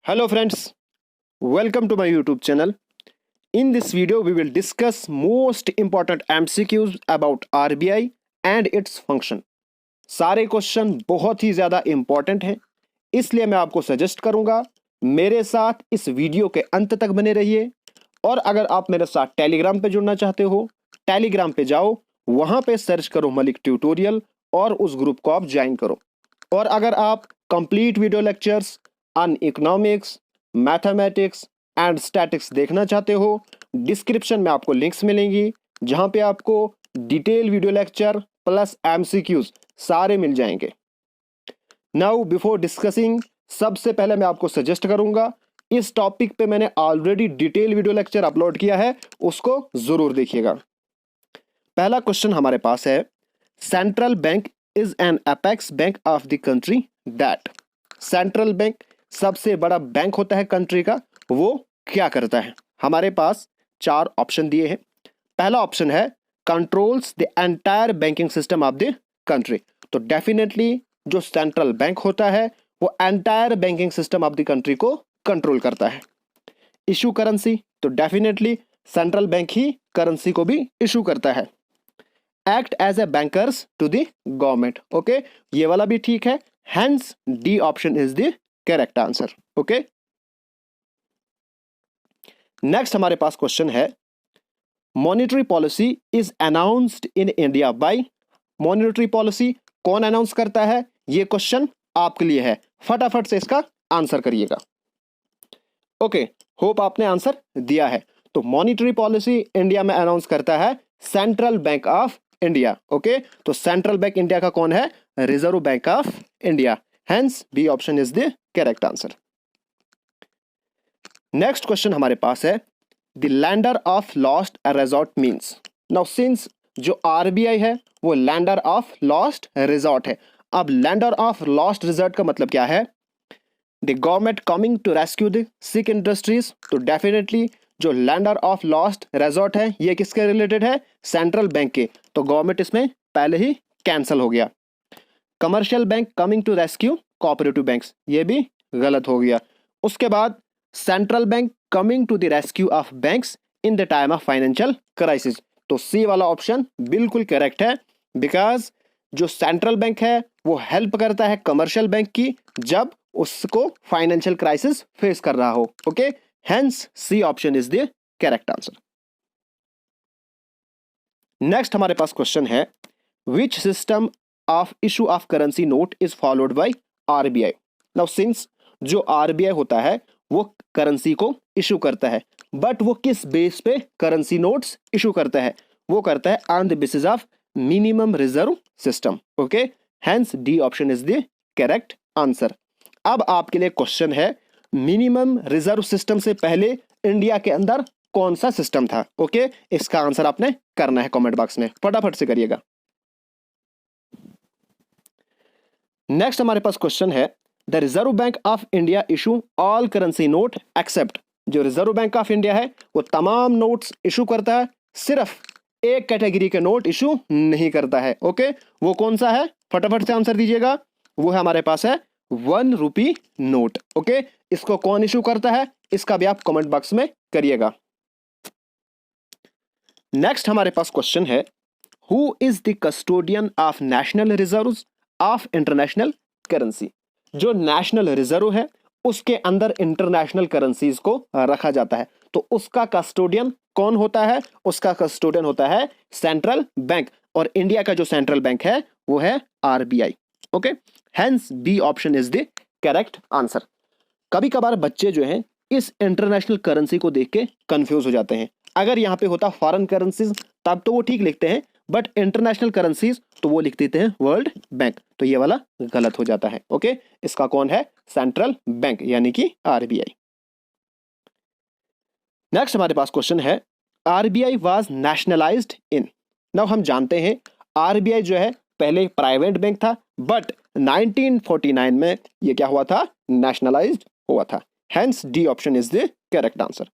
Hello friends, welcome to my YouTube channel. In this video we will discuss most important MCQs about RBI and its function. सारे question बहुत ही ज़्यादा important हैं, इसलिए मैं आपको suggest करूंगा मेरे साथ इस वीडियो के अंत तक बने रहिए। और अगर आप मेरे साथ टेलीग्राम पे जुड़ना चाहते हो, टेलीग्राम पे जाओ, वहां पे सर्च करो मलिक ट्यूटोरियल और उस ग्रुप को आप ज्वाइन करो। और अगर आप complete video lectures on economics, mathematics and statics देखना चाहते हो, डिस्क्रिप्शन में आपको लिंक्स मिलेंगी जहां पे आपको detail video lecture plus MCQs सारे मिल जाएंगे। नाउ बिफोर डिस्कसिंग, सबसे पहले मैं आपको सजेस्ट करूंगा इस टॉपिक पे मैंने already detail video lecture upload किया है, उसको जरूर देखिएगा। पहला क्वेश्चन हमारे पास है, central bank is an apex bank of the country that. Central bank सबसे बड़ा बैंक होता है कंट्री का, वो क्या करता है? हमारे पास चार ऑप्शन दिए हैं। पहला ऑप्शन है controls the entire banking system of the country. तो डेफिनेटली जो सेंट्रल बैंक होता है वो entire banking system of the country को कंट्रोल करता है। इशू करेंसी, तो डेफिनेटली सेंट्रल बैंक ही करेंसी को भी इशू करता है। Act as a bankers to the government, okay, ये वाला भी ठीक है। Hence D option is the correct answer. Okay, next हमारे पास क्वेश्चन है, monetary policy is announced in India by. Monetary policy कौन अनाउंस करता है? ये क्वेश्चन आपके लिए है, फटाफट से इसका आंसर करिएगा। ओके, होप आपने आंसर दिया है। तो मॉनेटरी पॉलिसी इंडिया में अनाउंस करता है central bank of India. Okay, तो सेंट्रल बैंक इंडिया का कौन है? Reserve Bank of India. Hence B option is the correct answer. Next question हमारे पास है, the lender of last resort means. Now since जो आरबीआई है वो लैंडर ऑफ लॉस्ट रिजॉर्ट है। अब लैंडर ऑफ लॉस्ट रिजॉर्ट का मतलब क्या है? The government coming to rescue the sick industries. तो डेफिनेटली जो लैंडर ऑफ लॉस्ट रिजॉर्ट है ये किसके रिलेटेड है? सेंट्रल बैंक के। तो गवर्नमेंट इसमें पहले ही कैंसिल हो गया। Commercial bank coming to rescue cooperative banks, ये भी गलत हो गया। उसके बाद central bank coming to the rescue of banks in the time of financial crisis. तो सी वाला ऑप्शन बिल्कुल करेक्ट है, बिकॉज जो सेंट्रल बैंक है वो हेल्प करता है कमर्शियल बैंक की जब उसको फाइनेंशियल क्राइसिस फेस कर रहा हो। Okay, hence C option is the correct answer. Next हमारे पास क्वेश्चन है, which system of issue of currency note is followed by RBI. Now since जो आरबीआई होता है वो करेंसी को इशू करता है, बट वो किस बेस पे करेंसी नोट्स इशू करता है? वो करता है on the basis of minimum reserve system. Okay, hence D option is the correct answer. अब आपके लिए क्वेश्चन है, मिनिमम रिजर्व सिस्टम से पहले इंडिया के अंदर कौन सा सिस्टम था? ओके, इसका आंसर आपने करना है कमेंट बॉक्स में, फटाफट से करिएगा। नेक्स्ट हमारे पास क्वेश्चन है, the Reserve Bank of India issue all currency note except. जो रिजर्व बैंक ऑफ इंडिया है वो तमाम नोट्स इशू करता है, सिर्फ एक कैटेगरी के नोट इशू नहीं करता है। ओके, वो कौन सा है? फटाफट से आंसर दीजिएगा। वो है हमारे पास है 1 रुपी नोट। ओके, इसको कौन इशू करता है? इसका भी आप कमेंट बॉक्स में करिएगा। नेक्स्ट हमारे पास क्वेश्चन है, who is the custodian of national reserves of international currency. जो नेशनल रिजर्व है उसके अंदर इंटरनेशनल करेंसीज को रखा जाता है, तो उसका कस्टोडियन कौन होता है? उसका कस्टोडियन होता है सेंट्रल बैंक, और इंडिया का जो सेंट्रल बैंक है वो है RBI. Okay, hence B option is the correct answer. कभी कभार बच्चे जो हैं इस इंटरनेशनल करेंसी को देख के कंफ्यूज हो जाते हैं। अगर यहाँ पे होता फॉरेन करेंसीज तब तो वो ठीक लिखते हैं, बट इंटरनेशनल करेंसीज तो वो लिख देते हैं वर्ल्ड बैंक, तो ये वाला गलत हो जाता है। ओके, इसका कौन है? सेंट्रल बैंक यानी कि आरबीआई। नेक्स्ट हमारे पास क्वेश्चन है, RBI was nationalised in. Now हम जानते हैं आरबीआई जो है पहले प्राइवेट बैंक था, बट 1949 में ये क्या हुआ था? नेशनलाइज्ड हुआ था। Hence D option is the correct answer.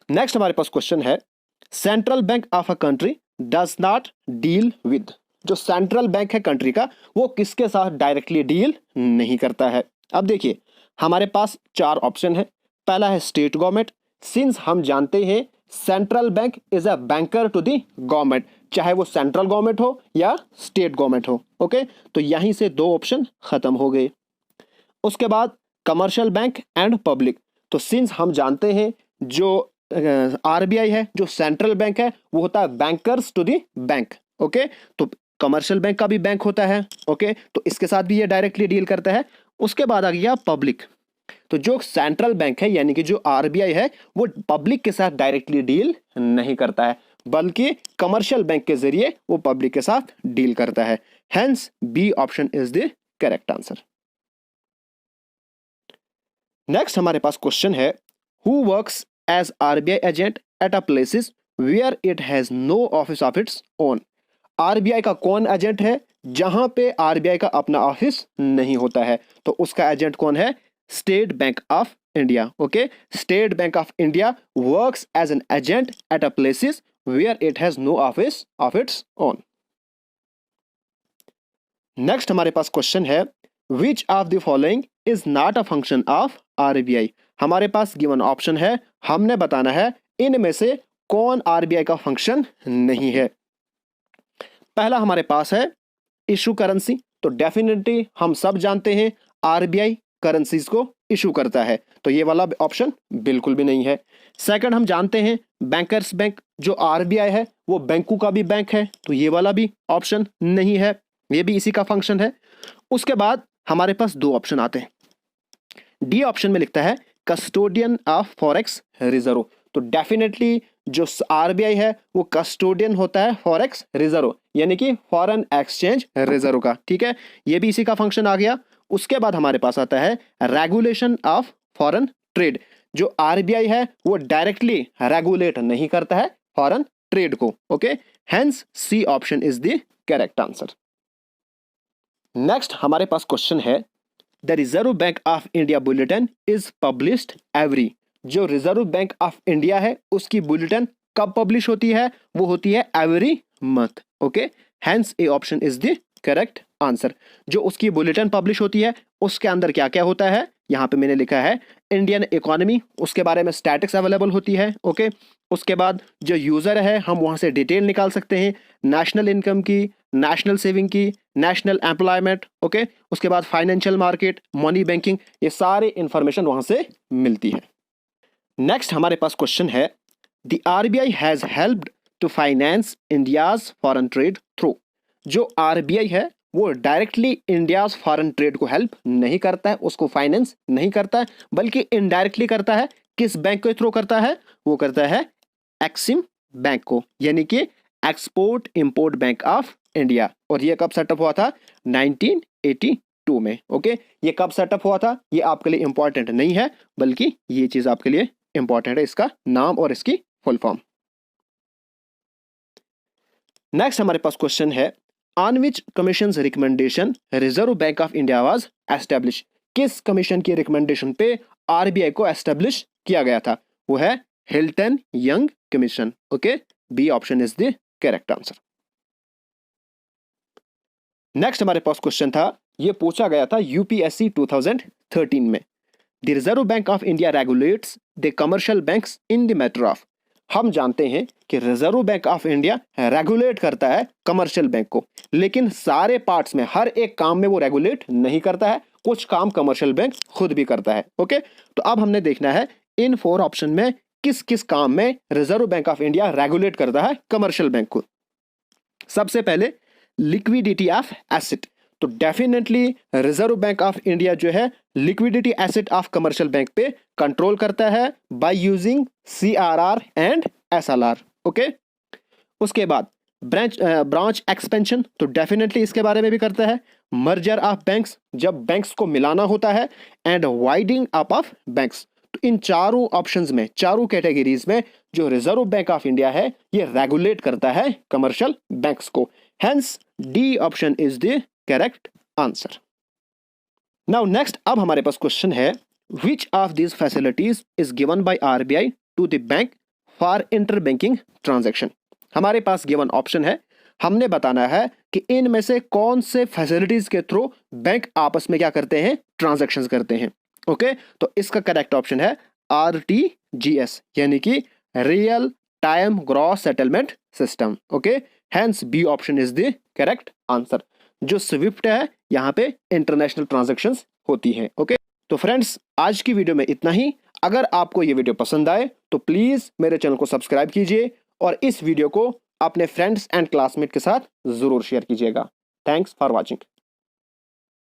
Next हमारे पास क्वेश्चन है, central bank of a country does not deal with. जो सेंट्रल बैंक है कंट्री का वो किसके साथ डायरेक्टली डील नहीं करता है? अब देखिए हमारे पास चार ऑप्शन है। पहला है स्टेट गवर्नमेंट, सिंस हम जानते हैं central bank is a banker to the government, चाहे वो सेंट्रल गवर्नमेंट हो या स्टेट गवर्नमेंट हो। ओके, तो यहीं से दो ऑप्शन खत्म हो गए। उसके बाद कमर्शियल बैंक एंड पब्लिक, तो सिंस हम जानते हैं जो आरबीआई है, जो सेंट्रल बैंक है, वो होता है bankers to the bank. Okay, तो कमर्शियल बैंक का भी बैंक होता है। ओके, तो इसके साथ भी ये डायरेक्टली डील करता है। उसके बाद आ गया पब्लिक, तो जो सेंट्रल बैंक है यानी कि जो आरबीआई है वो पब्लिक के साथ डायरेक्टली डील नहीं करता है, बल्कि कमर्शियल बैंक के जरिए वो पब्लिक के साथ डील करता है। Hence B option is the correct answer. Next हमारे पास क्वेश्चन है, who works as RBI agent at a places where it has no office of its own. RBI का कौन एजेंट है जहां पे आरबीआई का अपना ऑफिस नहीं होता है? तो उसका एजेंट कौन है? State Bank of India. Okay, State Bank of India works as an agent at a places where it has no office of its own. Next हमारे पास क्वेश्चन है, which of the following is not a function of RBI. हमारे पास given option है, हमने बताना है इनमें से कौन आरबीआई का फंक्शन नहीं है। पहला हमारे पास है इशू करेंसी, तो डेफिनेटली हम सब जानते हैं आरबीआई करेंसीज को इशू करता है, तो ये वाला ऑप्शन बिल्कुल भी नहीं है। सेकंड, हम जानते हैं बैंकर्स बैंक, जो आरबीआई है वो बैंकों का भी बैंक है, तो ये वाला भी ऑप्शन नहीं है, ये भी इसी का फंक्शन है। उसके बाद हमारे पास दो ऑप्शन आते हैं। डी ऑप्शन में लिखता है कस्टोडियन ऑफ फॉरेक्स रिजर्व, तो डेफिनेटली जो आरबीआई है वो कस्टोडियन होता है फॉरेक्स रिजर्व, यानी कि फॉरेन एक्सचेंज रिजर्व का। ठीक है, ये भी इसी का फंक्शन आ गया। उसके बाद हमारे पास आता है रेगुलेशन ऑफ फॉरेन ट्रेड, जो आरबीआई है वो डायरेक्टली रेगुलेट नहीं करता है फॉरेन ट्रेड को। Okay, hence C option is the correct answer. Next हमारे पास क्वेश्चन है, the Reserve Bank of India bulletin is published every. जो रिजर्व बैंक ऑफ इंडिया है उसकी बुलेटिन कब पब्लिश होती है? वो होती है every month. Okay, hence A option is the correct answer. जो उसकी बुलेटिन पब्लिश होती है उसके अंदर क्या क्या होता है, यहाँ पे मैंने लिखा है इंडियन इकोनॉमी, उसके बारे में स्टैटिक्स अवेलेबल होती है। ओके, उसके बाद जो यूजर है हम वहां से डिटेल निकाल सकते हैं, नेशनल इनकम की, नेशनल सेविंग की, नेशनल एम्प्लॉयमेंट। ओके, उसके बाद फाइनेंशियल मार्केट, मनी बैंकिंग, ये सारे इंफॉर्मेशन वहां से मिलती है। नेक्स्ट हमारे पास क्वेश्चन है, the RBI has helped to finance India's foreign trade through. जो आरबीआई है वो डायरेक्टली इंडियाज फॉरेन ट्रेड को हेल्प नहीं करता है, उसको फाइनेंस नहीं करता है, बल्कि इनडायरेक्टली करता है। किस बैंक के थ्रू करता है? वो करता है एक्सिम बैंक को, यानी कि export import bank of India. और ये कब सेटअप हुआ था? 1982 में। ओके, ये कब सेटअप हुआ था ये आपके लिए इंपॉर्टेंट नहीं है, बल्कि ये चीज आपके लिए इंपॉर्टेंट है, इसका नाम और इसकी फुल फॉर्म। नेक्स्ट हमारे पास क्वेश्चन है, on which commission recommendation Reserve Bank of India was establish. किस कमीशन की रिकमेंडेशन पे आरबीआई को एस्टेब्लिश किया गया था? वो है Hilton Young commission. Okay, B option is the correct answer. Next हमारे पास क्वेश्चन था, ये पूछा गया था यूपीएससी 2013 में, the Reserve Bank of India regulates the commercial banks in the matter of. हम जानते हैं कि reserve Bank of India regulate करता है कमर्शियल बैंक को, लेकिन सारे पार्ट्स में हर एक काम में वो रेगुलेट नहीं करता है, कुछ काम कमर्शियल बैंक खुद भी करता है। ओके, तो अब हमने देखना है इन फोर ऑप्शन में किस किस काम में reserve Bank of India regulate करता है कमर्शियल बैंक को। सबसे पहले लिक्विडिटी ऑफ एसेट, तो definitely reserve Bank of India जो है liquidity asset of commercial bank पे कंट्रोल करता है by using CRR and SLR. Okay, उसके बाद ब्रांच एक्सपेंशन, तो डेफिनेटली इसके बारे में भी करता है। मर्जर ऑफ बैंक्स, जब बैंक्स को मिलाना होता है, एंड वाइडिंग अप ऑफ बैंक्स। तो इन चारों ऑप्शंस में, चारों कैटेगरीज में जो रिजर्व बैंक ऑफ इंडिया है ये रेगुलेट करता है कमर्शियल बैंक्स को। Hence D option is the correct answer. Now next, अब हमारे पास क्वेश्चन है, which of this facilities is given by RBI to the bank for inter banking transaction. हमारे पास गिवन ऑप्शन है, हमने बताना है कि इनमें से कौन से फैसिलिटीज के थ्रू बैंक आपस में क्या करते हैं, ट्रांजैक्शंस करते हैं। ओके, तो इसका करेक्ट ऑप्शन है RTGS, यानी कि real time gross settlement system. Okay, hence B option is the correct answer. जो स्विफ्ट है यहाँ पे इंटरनेशनल ट्रांजैक्शंस होती हैं। ओके, तो फ्रेंड्स आज की वीडियो में इतना ही। अगर आपको ये वीडियो पसंद आए तो प्लीज मेरे चैनल को सब्सक्राइब कीजिए और इस वीडियो को अपने फ्रेंड्स एंड क्लासमेट के साथ जरूर शेयर कीजिएगा। Thanks for watching.